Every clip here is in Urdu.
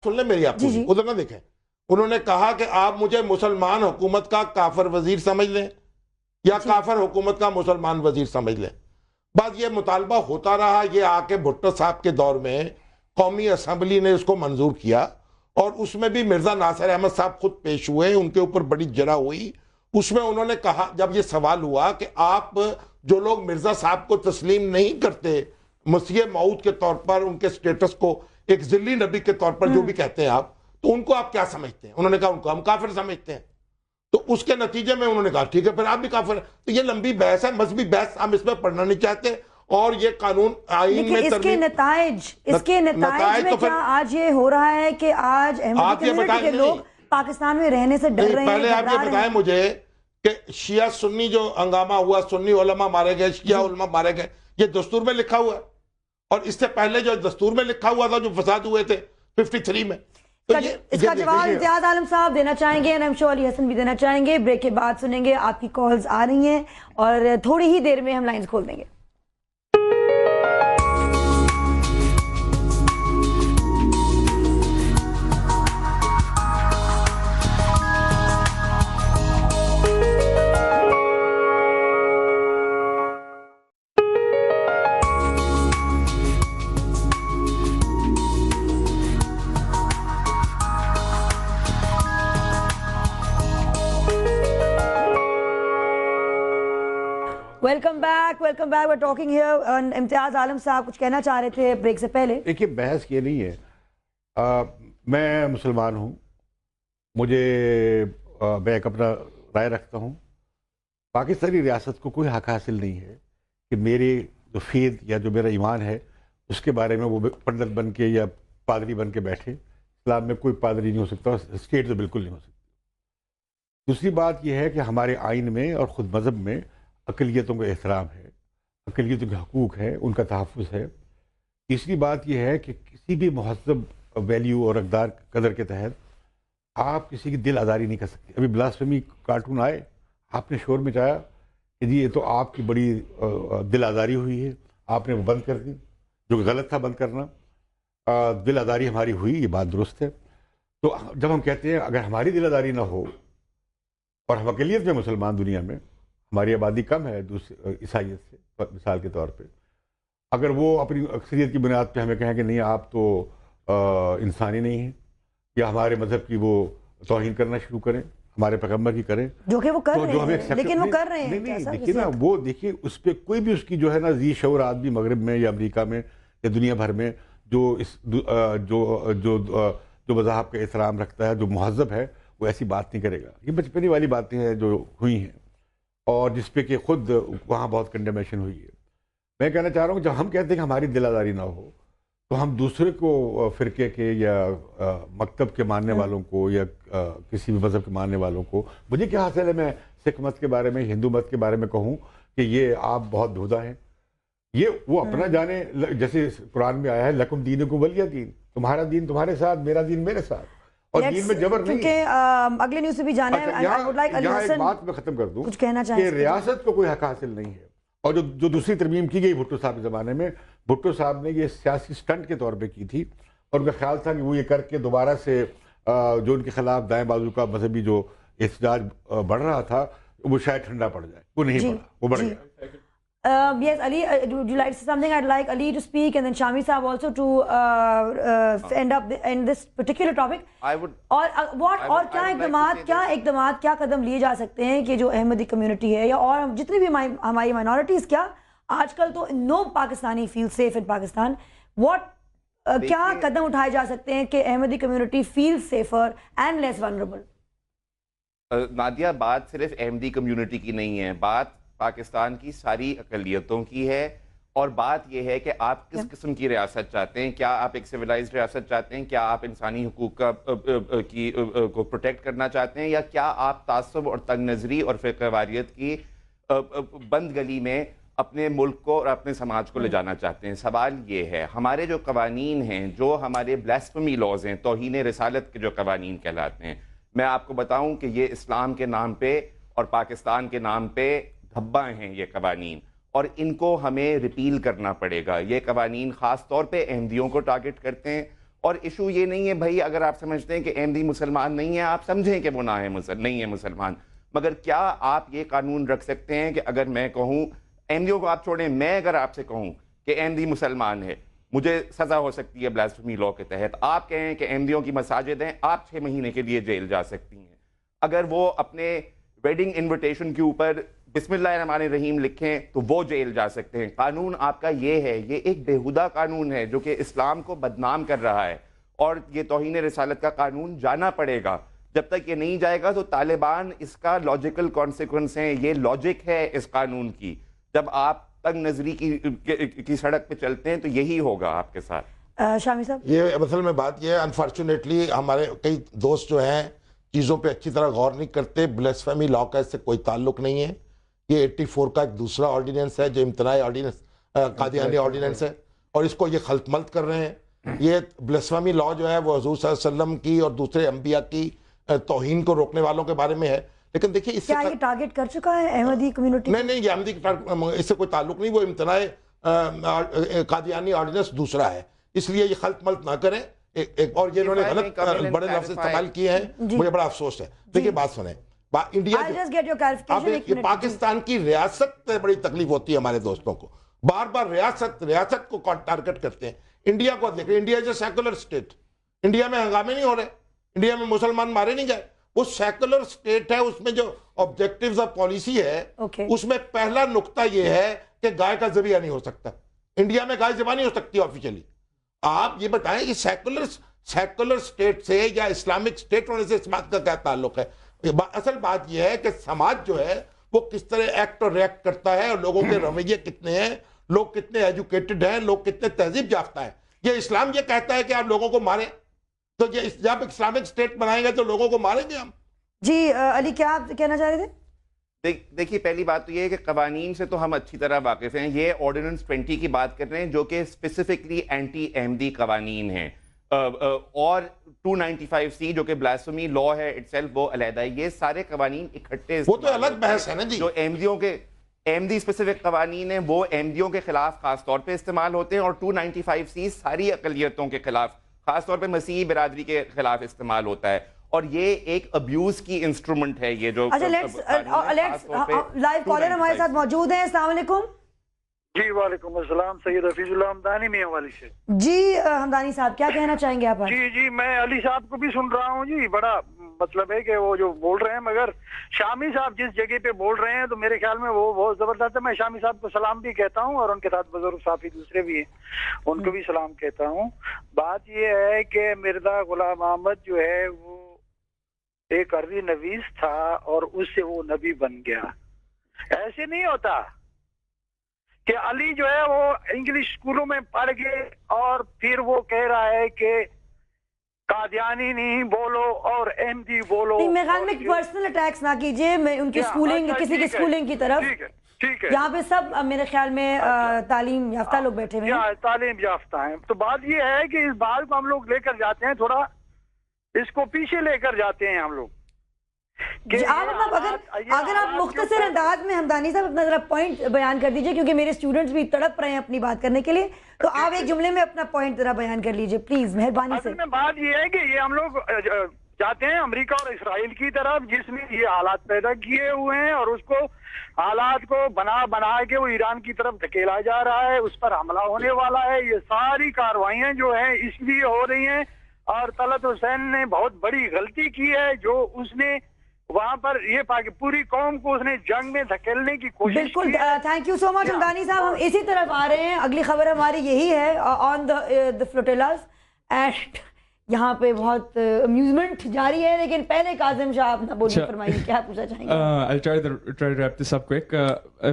سن لیں میری آپ کو ادھر نہ دیکھیں. انہوں نے کہا کہ آپ مجھے مسلمان حکومت کا کافر وزیر سمجھ لیں یا کافر حکومت کا مسلمان وزیر سمجھ لیں. بعد یہ مطالبہ ہوتا رہا. یہ آ کے بھٹو صاحب کے دور میں قومی اسمبلی نے اس کو منظور کیا اور اس میں بھی مرزا ناصر احمد صاحب خود پیش ہوئے. ان کے اوپر بڑی جرح ہوئی. اس میں انہوں نے کہا, جب یہ سوال ہوا کہ آپ جو لوگ مرزا صاحب کو تسلیم نہیں کرتے مسیح موعود کے طور پر, ان کے سٹیٹس کو ایک ذلی نبی کے طور پر جو بھی کہتے ہیں آپ, تو ان کو آپ کیا سمجھتے ہیں؟ انہوں نے کہا ان کو ہم کافر سمجھتے ہیں. تو اس کے نتیجے میں انہوں نے کہا ٹھیک ہے پھر آپ بھی کافر ہیں. تو یہ لمبی بحث ہے, مذہبی بحث, ہم اس میں پڑھنا نہیں چاہتے. اور یہ قانون آئین میں اس کے نتائج میں کیا آج یہ ہو رہا ہے کہ آج احمدی کمیونٹی کے لوگ پاکستان میں رہنے سے ڈر رہے ہیں؟ پہلے آپ یہ بتائیں مجھے کہ شیعہ سنی جو ہنگامہ ہوا, سنی علماء مارے گئے, شیعہ علماء مارے گئے, یہ دستور میں لکھا ہوا ہے. اور اس سے پہلے جو دستور میں لکھا ہوا تھا جو فساد ہوئے تھے 53 میں, اس کا جواب امتیاز عالم صاحب دینا چاہیں گے, اور علی حسن بھی دینا چاہیں گے. بریک کے بعد سنیں گے, آپ کی کالز آ رہی ہیں اور تھوڑی ہی دیر میں ہم لائنز کھول دیں گے. Welcome back we're talking here. امتیاز عالم صاحب کچھ کہنا چاہ رہے تھے بریک سے پہلے. دیکھیے بحث یہ نہیں ہے, میں مسلمان ہوں, میں ایک اپنا رائے رکھتا ہوں. پاکستانی ریاست کو کوئی حق حاصل نہیں ہے کہ میری جو فیض یا جو میرا ایمان ہے اس کے بارے میں وہ پنڈت بن کے یا پادری بن کے بیٹھے. اسلام میں کوئی پادری نہیں ہو سکتا, اسٹیٹ تو بالکل نہیں ہو سکتی. دوسری بات یہ ہے کہ ہمارے آئین میں اور خود مذہب میں اقلیتوں کا احترام ہے, اقلیتوں کے حقوق ہے, ان کا تحفظ ہے. تیسری بات یہ ہے کہ کسی بھی مہذب ویلیو اور اقدار قدر کے تحت آپ کسی کی دل آزاری نہیں کر سکتے. ابھی بلاسفیمی کارٹون آئے, آپ نے شور مچایا کہ جی یہ تو آپ کی بڑی دل آزاری ہوئی ہے, آپ نے وہ بند کر دی, جو کہ غلط تھا بند کرنا. دل آزاری ہماری ہوئی, یہ بات درست ہے. تو جب ہم کہتے ہیں اگر ہماری دل آزاری نہ ہو اور ہم اقلیت میں مسلمان دنیا میں, ہماری آبادی کم ہے عیسائیت سے مثال کے طور پہ, اگر وہ اپنی اکثریت کی بنیاد پہ ہمیں کہیں کہ نہیں آپ تو انسانی نہیں ہیں, یا ہمارے مذہب کی وہ توہین کرنا شروع کریں, ہمارے پیغمبر کی کریں, جو کہ وہ کر رہے ہیں, لیکن وہ کر رہے ہیں. نہیں دیکھیے نا, وہ دیکھیے اس پہ کوئی بھی اس کی جو ہے نا ذی شعور آدمی مغرب میں یا امریکہ میں یا دنیا بھر میں جو مذہب کا احترام رکھتا ہے, جو مہذب ہے, وہ ایسی بات نہیں کرے گا. یہ بچپنی والی باتیں ہیں جو ہوئی ہیں اور جس پہ کہ خود وہاں بہت کنڈیمیشن ہوئی ہے. میں کہنا چاہ رہا ہوں جب ہم کہتے ہیں کہ ہماری دل آزاری نہ ہو تو ہم دوسرے کو فرقے کے یا مکتب کے ماننے والوں کو یا کسی بھی مذہب کے ماننے والوں کو, مجھے کیا حاصل ہے میں سکھ مت کے بارے میں, ہندو مت کے بارے میں کہوں کہ یہ آپ بہت بھودا ہیں. یہ وہ اپنا جانے, جیسے قرآن میں آیا ہے لکم دینکم ولی دین, تمہارا دین تمہارے ساتھ, میرا دین میرے ساتھ, اور دین میں جبر نہیں. کیونکہ اگلے نیوز سے بھی جانا ہے. یہاں ایک بات میں ختم کر دوں کہ ریاست کو کوئی حق حاصل نہیں ہے. اور جو دوسری ترمیم کی گئی بھٹو صاحب کے زمانے میں, بھٹو صاحب نے یہ سیاسی سٹنٹ کے طور پہ کی تھی, اور ان کا خیال تھا کہ وہ یہ کر کے دوبارہ سے جو ان کے خلاف دائیں بازو کا مذہبی جو احتجاج بڑھ رہا تھا وہ شاید ٹھنڈا پڑ جائے. وہ نہیں پڑا, وہ بڑھ گیا. Yes, Ali, would you like to say something? I'd like Ali to speak and then Shami Saab also to end up in this particular topic. I would. اور کیا اقدامات کیا قدم لیے جا سکتے ہیں کہ جو احمدی کمیونٹی ہے یا اور جتنی بھی ہماری مائنورٹیز, کیا آج کل تو no Pakistani feel safe in Pakistan. کیا قدم اٹھائے جا سکتے ہیں کہ Ahmadi community feel safer and less vulnerable؟ Nadia, بات صرف احمدی کمیونٹی کی نہیں ہے, بات پاکستان کی ساری اقلیتوں کی ہے. اور بات یہ ہے کہ آپ کس قسم کی ریاست چاہتے ہیں. کیا آپ ایک سویلائزڈ ریاست چاہتے ہیں, کیا آپ انسانی حقوق کو پروٹیکٹ کرنا چاہتے ہیں, یا کیا آپ تعصب اور تنگ نظری اور فرقہ واریت کی بند گلی میں اپنے ملک کو اور اپنے سماج کو لے جانا چاہتے ہیں. سوال یہ ہے, ہمارے جو قوانین ہیں, جو ہمارے بلیسفمی لاز ہیں, توہین رسالت کے جو قوانین کہلاتے ہیں, میں آپ کو بتاؤں کہ یہ اسلام کے نام پہ اور پاکستان کے نام پہ دھبا ہیں یہ قوانین, اور ان کو ہمیں ریپیل کرنا پڑے گا. یہ قوانین خاص طور پہ احمدیوں کو ٹارگٹ کرتے ہیں اور ایشو یہ نہیں ہے بھائی اگر آپ سمجھتے ہیں کہ احمدی مسلمان نہیں ہے آپ سمجھیں کہ وہ نہیں ہے مسلمان، مگر کیا آپ یہ قانون رکھ سکتے ہیں کہ اگر میں کہوں احمدیوں کو آپ چھوڑیں، میں اگر آپ سے کہوں کہ احمدی مسلمان ہے مجھے سزا ہو سکتی ہے بلاسفیمی لاء کے تحت، آپ کہیں کہ احمدیوں کی مساجد ہیں آپ 6 مہینے کے لیے جیل جا سکتی ہیں، اگر وہ اپنے ویڈنگ انویٹیشن کے اوپر بسم اللہ الرحمن الرحیم لکھیں تو وہ جیل جا سکتے ہیں. قانون آپ کا یہ ہے، یہ ایک بیہودہ قانون ہے جو کہ اسلام کو بدنام کر رہا ہے، اور یہ توہین رسالت کا قانون جانا پڑے گا. جب تک یہ نہیں جائے گا تو طالبان اس کا لاجیکل کانسیکوینس ہیں، یہ لاجک ہے اس قانون کی. جب آپ تنگ نظری کی سڑک پہ چلتے ہیں تو یہی ہوگا آپ کے ساتھ. شامی صاحب، یہ اصل میں بات یہ ہے انفارچونیٹلی ہمارے کئی دوست جو ہیں چیزوں پہ اچھی طرح غور نہیں کرتے. بلیسفیمی لاء کا اس سے کوئی تعلق نہیں ہے. یہ 84 کا ایک دوسرا آرڈیننس ہے جو امتناعی آرڈیننس قادیانی آرڈیننس ہے، اور اس کو یہ خلط ملط کر رہے ہیں. یہ بلیسفیمی لاء جو ہے وہ حضور صلی اللہ علیہ وسلم کی اور دوسرے انبیاء کی توہین کو روکنے والوں کے بارے میں ہے. لیکن دیکھیے اس سے کیا یہ ٹارگٹ کر چکا ہے احمدی کمیونٹی؟ نہیں یہ احمدی اس سے کوئی تعلق نہیں. وہ امتناعی قادیانی آرڈیننس دوسرا ہے، اس لیے یہ خلط ملط نہ کریں. اور یہ انہوں نے غلط بڑے لفظ استعمال کیے ہیں، مجھے بڑا افسوس ہے. دیکھیے بات سنیں، انڈیا پاکستان کی ریاست سے بڑی تکلیف ہوتی ہے ہمارے دوستوں کو. بار بار ریاست کو ٹارگٹ کرتے ہیں. انڈیا کو دیکھیں، India is a secular state. India میں ہنگامے نہیں ہو رہے، انڈیا میں مسلمان مارے نہیں گئے. وہ سیکولر اسٹیٹ ہے، اس میں جو آبجیکٹیوز آف پالیسی ہے اس میں پہلا نقطہ یہ ہے کہ گائے کا ذبیحہ نہیں ہو سکتا. انڈیا میں گائے ذبح نہیں ہو سکتی آفیشلی. آپ یہ بتائیں کہ سیکولر اسٹیٹ سے یا اسلامک اسٹیٹ ہونے سے اس بات کا کیا تعلق ہے؟ اصل بات یہ ہے کہ سماج جو ہے وہ کس طرح ایکٹ اور ریئیکٹ کرتا ہے، اور لوگوں کے رویے کتنے ہیں، لوگ کتنے ایجوکیٹڈ ہیں، لوگ کتنے تہذیب یافتہ ہیں. یہ اسلام یہ کہتا ہے کہ آپ لوگوں کو ماریں، تو یہ جب اسلامک اسٹیٹ بنائیں گے تو لوگوں کو ماریں گے ہم. جی علی، کیا آپ کہنا چاہ رہے تھے؟ دیکھیے پہلی بات تو یہ ہے کہ قوانین سے تو ہم اچھی طرح واقف ہیں. یہ آرڈیننس 20 کی بات کر رہے ہیں جو کہ اسپیسیفکلی اینٹی احمدی قوانین ہیں، اور 295C جو کہ بلاسفیمی لاء ہے اٹسیلف وہ علیحدہ ہے. یہ سارے قوانین اکٹھے وہ تو الگ بحث ہے نا جی. جو احمدی اسپیسیفک قوانین ہیں وہ احمدیوں کے خلاف خاص طور پہ استعمال ہوتے ہیں، اور 295C ساری اقلیتوں کے خلاف خاص طور پہ مسیحی برادری کے خلاف استعمال ہوتا ہے. اور یہ ایک ابیوز کی انسٹرومنٹ ہے یہ جو. اچھا لائیو کالر ہمارے ساتھ موجود ہیں. السلام علیکم. جی وعلیکم السلام. سید حفیظ اللہ ہمدانی میاں والی سے. جی ہمدانی صاحب کیا کہنا چاہیں گے آپ؟ جی میں علی صاحب کو بھی سن رہا ہوں جی. بڑا مطلب ہے کہ وہ جو بول رہے ہیں، مگر شامی صاحب جس جگہ پہ بول رہے ہیں تو میرے خیال میں وہ بہت زبردست ہے. میں شامی صاحب کو سلام بھی کہتا ہوں، اور ان کے ساتھ بزرگ صافی دوسرے بھی ہیں ان کو بھی سلام کہتا ہوں. بات یہ ہے کہ مرزا غلام احمد جو ہے وہ ایک عربی نویس تھا اور اس سے وہ نبی بن گیا. ایسے نہیں ہوتا کہ علی جو ہے وہ انگلش اسکولوں میں پڑھ گئے اور پھر وہ کہہ رہا ہے کہ قادیانی نہیں بولو اور احمدی بولو. میرے خیال میں پرسنل اٹیکس نہ کیجئے ان کی اسکولنگ، کسی کی اسکولنگ کی طرف. ٹھیک ہے، یہاں پہ سب میرے خیال میں تعلیم یافتہ لوگ بیٹھے ہوئے ہیں، تعلیم یافتہ ہیں. تو بات یہ ہے کہ اس بات کو ہم لوگ لے کر جاتے ہیں، تھوڑا اس کو پیچھے لے کر جاتے ہیں ہم لوگ. اگر آپ مختصر انداز میں ہمدانی صاحب اپنا ذرا پوائنٹ بیان کر دیجئے، کیونکہ میرے اسٹوڈنٹس بھی تڑپ رہے ہیں اپنی بات کرنے کے لیے، تو آپ ایک جملے میں اپنا پوائنٹ ذرا بیان کر لیجئے پلیز، مہربانی سے. بات یہ ہے کہ یہ ہم لوگ جاتے ہیں امریکہ اور اسرائیل کی طرف، جس میں یہ حالات پیدا کیے ہوئے ہیں، اور اس کو حالات کو بنا کے وہ ایران کی طرف دھکیلا جا رہا ہے، اس پر حملہ ہونے والا ہے. یہ ساری کارروائیاں جو ہیں اس لیے ہو رہی ہیں، اور طلعت حسین نے بہت بڑی غلطی کی ہے جو اس نے وہاں پر یہ پوری قوم کو اس نے جنگ میں دھکیلنے کی کوشش کی. بالکل، تھینک یو سو مچ ہمدانی صاحب. ہم اسی طرف آ رہے ہیں، اگلی خبر ہماری یہی ہے آن دا فلوٹیلاز. اینڈ یہاں پہ بہت امیوزمنٹ جاری ہے، لیکن پہلے کاظم شاہ آپ نہ بولیے، فرمائیے کیا پوچھنا چاہیں گے. I'll try to wrap this up quick.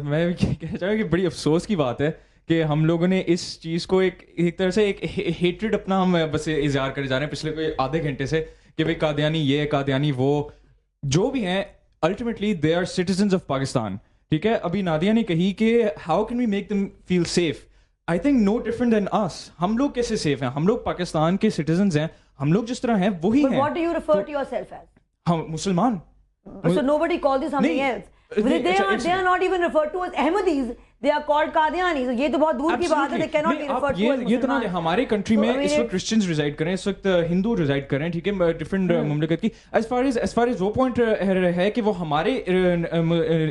میں کہنا چاہوں کہ بڑی افسوس کی بات ہے کہ ہم لوگوں نے اس چیز کو ایک طرح سے ایک ہیٹریڈ اپنا ہم بس اظہار کرے جا رہے ہیں پچھلے کوئی آدھے گھنٹے سے کہ بھائی قادیانی یہ، قادیانی وہ، جو بھی ہیں ultimately they are citizens of Pakistan. ٹھیک ہے، ابھی نادیہ نے کہی کہ how can we make them feel safe. I think no different than us. ہم لوگ کیسے سیف ہیں؟ ہم لوگ پاکستان کے سٹیزنز ہیں، ہم لوگ جس طرح ہیں وہی ہیں. What do you refer to yourself as? ہم مسلمان. So nobody called you something else. They are not even referred to as Ahmadis. they are called Qadiani. یہ تو بہت دور کی بات ہے. They cannot be referred to as یہ تو مسلمان. ہمارے کنٹری میں اس وقت کرسچنز ریزائڈ کریں, اس وقت ہندو ریزائڈ کریں, ٹھیک ہے, ڈفرینٹ مملکت کی. ایز فار ایز وہ پوائنٹ ہے کہ وہ ہمارے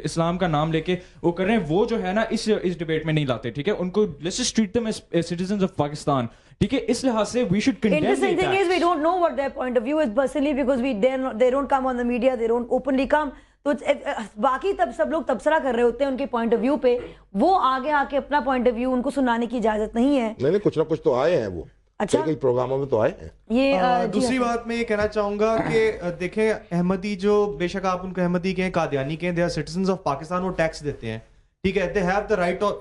اسلام کا نام لے کے وہ کر رہے ہیں, وہ جو ہے نا اس ڈبیٹ میں نہیں لاتے, ٹھیک ہے. ان کو let's just treat them as citizens of Pakistan, ٹھیک ہے. اس لحاظ سے we should condemn. Interesting thing is we don't know what their point of view is personally because they don't come on the media, they don't openly come. تو باقی تب سب لوگ تبصرہ کر رہے ہوتے ہیں ان کے پوائنٹ آف ویو پہ, وہ آگے آ کے اپنا پوائنٹ آف ویو ان کو سنانے کی اجازت نہیں ہے. نہیں کچھ نہ کچھ تو آئے ہیں, وہ اچھا کئی پروگراموں میں تو آئے ہیں. یہ دوسری بات میں یہ کہنا چاہوں گا کہ دیکھیں احمدی جو بے شک آپ ان کو احمدی کہیں قادیانی کہیں, they are citizens of Pakistan, وہ ٹیکس دیتے ہیں, ٹھیک ہے. They have the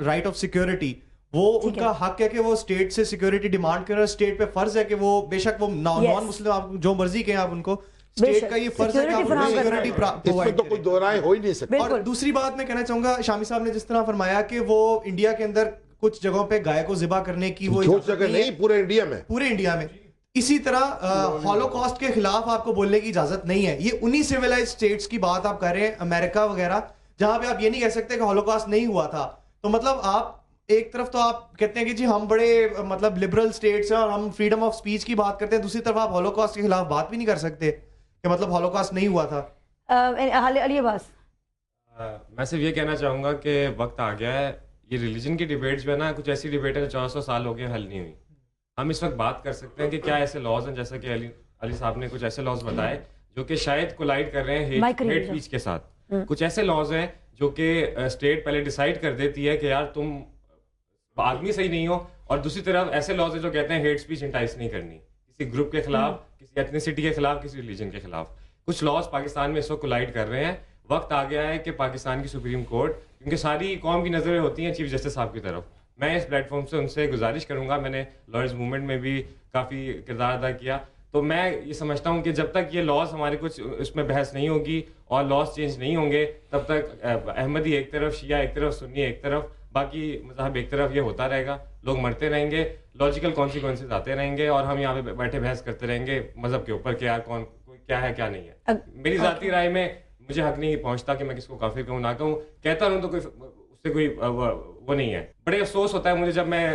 right of security, وہ ان کا حق ہے کہ وہ اسٹیٹ سے سیکورٹی ڈیمانڈ کریں, اور اسٹیٹ پہ فرض ہے کہ وہ بے شک وہ نان مسلم آپ جو مرضی کہیں آپ ان کو, اسٹیٹ کا یہ فرض ہے کہ آپ سیکورٹی پرووائڈ تو کوئی دو رائے ہو ہی نہیں سکتی. اور دوسری بات میں کہنا چاہوں گا, شامی صاحب نے جس طرح فرمایا کہ وہ انڈیا کے اندر کچھ جگہوں پہ گائے کو ذبح کرنے کی وہ نہیں, پورے انڈیا میں اسی طرح ہولوکاسٹ کے خلاف آپ کو بولنے کی اجازت نہیں ہے. یہ انہی سویلائز اسٹیٹس کی بات آپ کر رہے ہیں, امریکہ وغیرہ, جہاں پہ آپ یہ نہیں کہہ سکتے کہ ہولوکاسٹ نہیں ہوا تھا. تو مطلب آپ ایک طرف تو آپ کہتے ہیں کہ جی ہم بڑے مطلب لبرل اسٹیٹس ہیں اور ہم فریڈم آف اسپیچ کی بات کرتے ہیں, دوسری طرف آپ ہولوکاسٹ کے خلاف بات بھی نہیں کر سکتے کہ مطلب ہولوکاسٹ نہیں ہوا تھا. علی عباس, میں صرف یہ کہنا چاہوں گا کہ وقت آ گیا ہے, یہ ریلیجن کی ڈیبیٹس جو ہے نا, کچھ ایسی ڈیبیٹ ہے جو 400 سال ہو گئے حل نہیں ہوئی. ہم اس وقت بات کر سکتے ہیں کہ کیا ایسے لاز ہیں, جیسا کہ علی صاحب نے کچھ ایسے لاز بتائے جو کہ شاید کولائڈ کر رہے ہیں ہیٹ اسپیچ کے ساتھ. کچھ ایسے لاز ہیں جو کہ اسٹیٹ پہلے ڈیسائیڈ کر دیتی ہے کہ یار تم آدمی صحیح نہیں ہو, اور دوسری طرف ایسے لاز ہیں جو کہتے ہیں ہیٹ اسپیچ انٹائس نہیں کرنی کسی گروپ کے خلاف, کسی ایتھنیسٹی کے خلاف, کسی ریلیجن کے خلاف. کچھ لاز پاکستان میں اس وقت کولائڈ کر رہے ہیں. وقت آ گیا ہے کہ پاکستان کی سپریم کورٹ, کیونکہ ساری قوم کی نظریں ہوتی ہیں چیف جسٹس صاحب کی طرف, میں اس پلیٹ فارم سے ان سے گزارش کروں گا, میں نے لائرز موومنٹ میں بھی کافی کردار ادا کیا, تو میں یہ سمجھتا ہوں کہ جب تک یہ لاز ہمارے کچھ اس میں بحث نہیں ہوگی اور لاز چینج نہیں ہوں گے, تب تک احمدی ایک طرف, شیعہ ایک طرف, سنی ایک طرف, باقی مذہب ایک طرف, یہ ہوتا رہے گا. لوگ مرتے رہیں گے, لاجیکل کانسیکوینسز آتے رہیں گے, اور ہم یہاں پہ بیٹھے بحث کرتے رہیں گے مذہب کے اوپر کہ یار کون کیا ہے کیا نہیں ہے. میری ذاتی رائے میں مجھے حق نہیں پہنچتا کہ میں کس کو کافر کہوں نہ کہوں, کہتا ہوں تو کوئی اس سے کوئی وہ نہیں ہے. بڑے افسوس ہوتا ہے مجھے جب میں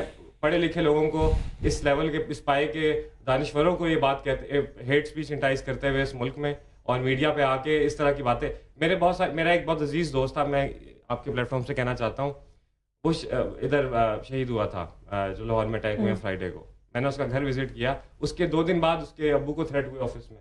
پڑھے لکھے لوگوں کو, اس لیول کے, اس پائے کے دانشوروں کو یہ بات کہتے, ہیٹ اسپیچ انٹائز کرتے ہوئے اس ملک میں, اور میڈیا پہ آ کے اس طرح کی باتیں. میرا ایک بہت عزیز دوست تھا, میں آپ کے پلیٹ فارم سے کہنا چاہتا ہوں, وہ ادھر شہید ہوا تھا جو لاہور میں اٹیک ہوئے فرائیڈے کو. میں نے اس کا گھر وزٹ کیا, اس کے 2 دن بعد اس کے ابو کو تھریٹ ہوئے آفس میں,